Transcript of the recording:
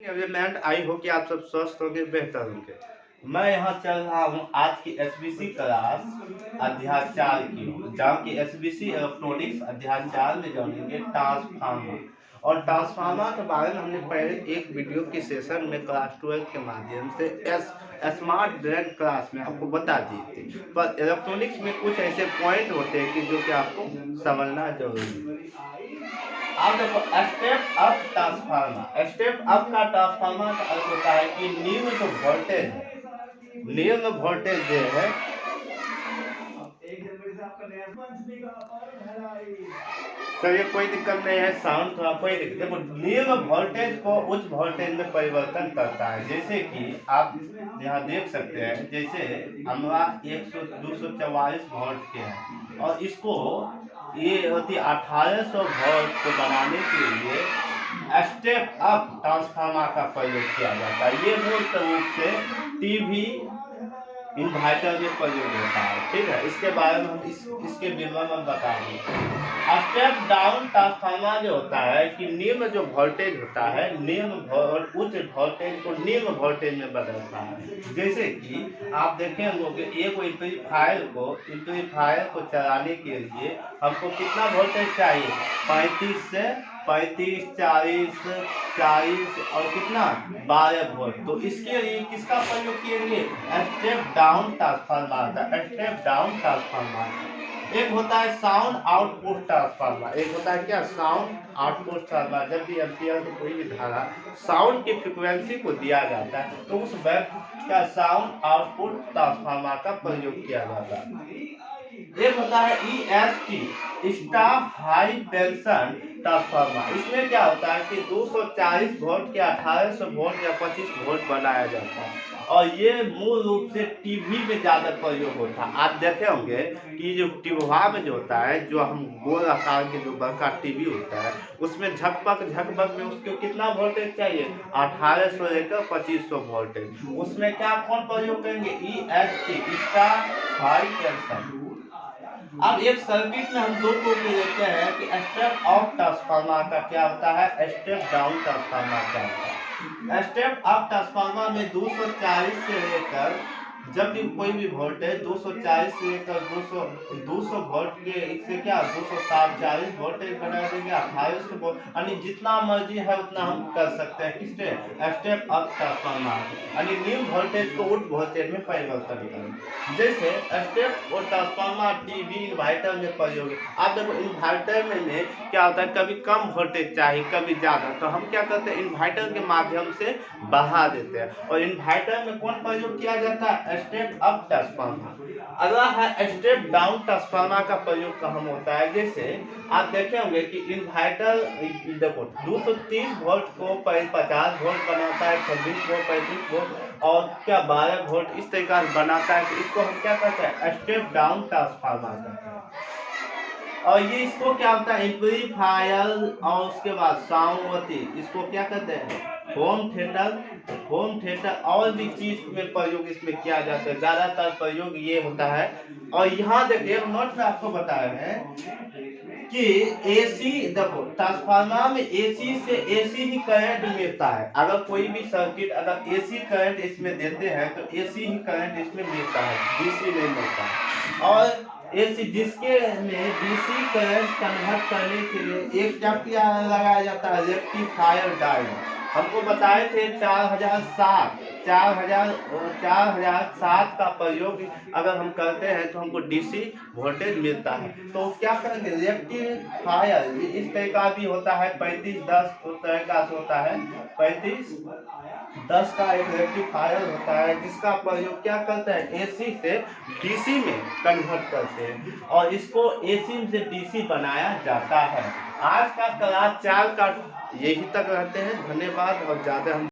Everyone, आई हो कि आप सब स्वस्थ होंगे, बेहतर होंगे। मैं यहाँ चल रहा हूँ आज की एसबीसी क्लास अध्याय 4 की, जहाँ की एसबीसी इलेक्ट्रॉनिक्स अध्याय 4 में जानेंगे ट्रांसफार्मर। और ट्रांसफार्मर के बारे में हमने पहले एक वीडियो की सेशन में क्लास 12 के माध्यम से स्मार्ट ब्रेन क्लास में आपको बता दी थी। पर इलेक्ट्रॉनिक्स में कुछ ऐसे पॉइंट होते हैं कि जो कि आपको समझना जरूरी है। अब देखो, step up transformer. Step up का ट्रांसफार्मर का अर्थ होता है कि निम्न जो वोल्टेज है, निम्न वोल्टेज जो है, चलिए कोई दिक्कत नहीं है, साउंड थोड़ा कोई दिक्कत। देखो, निम्न वोल्टेज को उच्च वोल्टेज में परिवर्तन करता है। जैसे कि आप यहाँ देख सकते हैं, जैसे हमारा 244 वोल्ट के है और इसको ये होती 1800 वोल्ट को बनाने के लिए स्टेप अप ट्रांसफार्मर का प्रयोग किया जाता है। ये मूल रूप से टीवी इन्वर्टर में प्रयोग होता है। ठीक है, इसके बारे में हम इसके विवरण में बताएंगे। स्टेप डाउन ट्रांसफार्मर जो होता है कि निम्न जो वोल्टेज होता है, उच्च वोल्टेज को निम्न वोल्टेज में बदलता है। जैसे कि आप देखेंगे कि एक एम्पलीफायर को चलाने के लिए हमको कितना वोल्टेज चाहिए, 35 से 35, 40, 40 और कितना 12 वोल्ट। तो इसके लिए किसका प्रयोग किएंगे, स्टेप डाउन ट्रांसफार्मर का। स्टेप डाउन ट्रांसफार्मर एक होता है साउंड आउटपुट ट्रांसफार्मर, एक होता है क्या, साउंड आउटपुट ट्रांसफार्मर। जब भी एम्पीयर को कोई भी धारा साउंड की फ्रीक्वेंसी को दिया जाता है तो उस वक्त का साउंड आउटपुट ट्रांसफार्मर का प्रयोग किया जाता है। एक होता है EST, staff high tension transformer. इसमें क्या होता है कि 240 वोल्ट के 1800 वोल्ट या 25 वोल्ट बनाया जाता है और ये मूल रूप से टीवी में ज्यादा प्रयोग होता है। आप देखे होंगे कि जो टीवा में जो होता है, जो हम गोल आकार के जो बड़का टीवी होता है, उसमें झकबक में उसको कितना वोल्टेज चाहिए, 1800 लेकर 2500 वोल्टेज। उसमें क्या कौन प्रयोग करेंगे, EST, स्टाफ हाई टेंशन। अब एक सर्किट में हम दो को लेते हैं कि स्टेप अप ट्रांसफार्मर का क्या होता है, स्टेप डाउन ट्रांसफार्मर क्या होता है। स्टेप अप ट्रांसफार्मर में 240 से लेकर, जब भी कोई भी वोल्टेज 240 से लेकर 200 वोल्ट के, इससे क्या 240 वोल्टेज बना देंगे 2800 वोल्ट, यानी जितना मर्जी है उतना हम कर सकते हैं किससे, स्टेप अप ट्रांसफार्मर, यानी निम्न वोल्टेज को उच्च वोल्टेज में परिवर्तन करें। जैसे स्टेप और ट्रांसफार्मर टीवी इन्वर्टर में प्रयोग है। आप देखो इन्वर्टर में क्या होता है, कभी कम वोल्टेज चाहिए कभी ज्यादा, तो हम क्या करते हैं, इन्वर्टर के माध्यम से बढ़ा देते हैं। और इन्वर्टर में कौन प्रयोग किया जाता है, स्टेप अप ट्रांसफार्मर। अगला है स्टेप डाउन ट्रांसफार्मर का प्रयोग कहाँ होता है। जैसे आप देखे होंगे कि इन्वर्टर देखो 230 वोल्ट को 50 वोल्ट बनाता है, 26 वोल्ट, 35 वोल्ट और क्या 12 वोल्ट, इस तरीका से बनाता है। तो इसको हम क्या कहते हैं, स्टेप डाउन ट्रांसफार्मर कहते हैं। और ये इसको क्या होता है, एम्पलीफायर और उसके बाद साउंडवती, इसको क्या कहते हैं, होम थिएटर और भी चीज में प्रयोग इसमें किया जाता है। ज्यादातर प्रयोग ये होता है। और यहाँ देखिए नोट में आपको बताया है कि एसी, देखो ट्रांसफार्मर में एसी से एसी ही करंट मिलता है। अगर कोई भी सर्किट अगर एसी करंट इसमें देते हैं तो एसी ही करंट इसमें मिलता है, डीसी नहीं मिलता है। और एसी जिसके में डीसी करंट कन्वर्ट करने के लिए एक क्या लगाया जाता है, रेक्टिफायर डायोड। हमको बताए थे 4007 का प्रयोग अगर हम करते हैं तो हमको डीसी वोल्टेज मिलता है। तो क्या करेंगे, रेक्टिफायर इस तरह का भी होता है, 3510 तरह का होता है, 3510 का एक रेक्टिफायर होता है जिसका प्रयोग क्या करते हैं, एसी से डीसी में कन्वर्ट करते हैं और इसको एसी से डीसी बनाया जाता है। आज का क्लास 4 का यही तक रहते हैं। धन्यवाद। और ज्यादा हम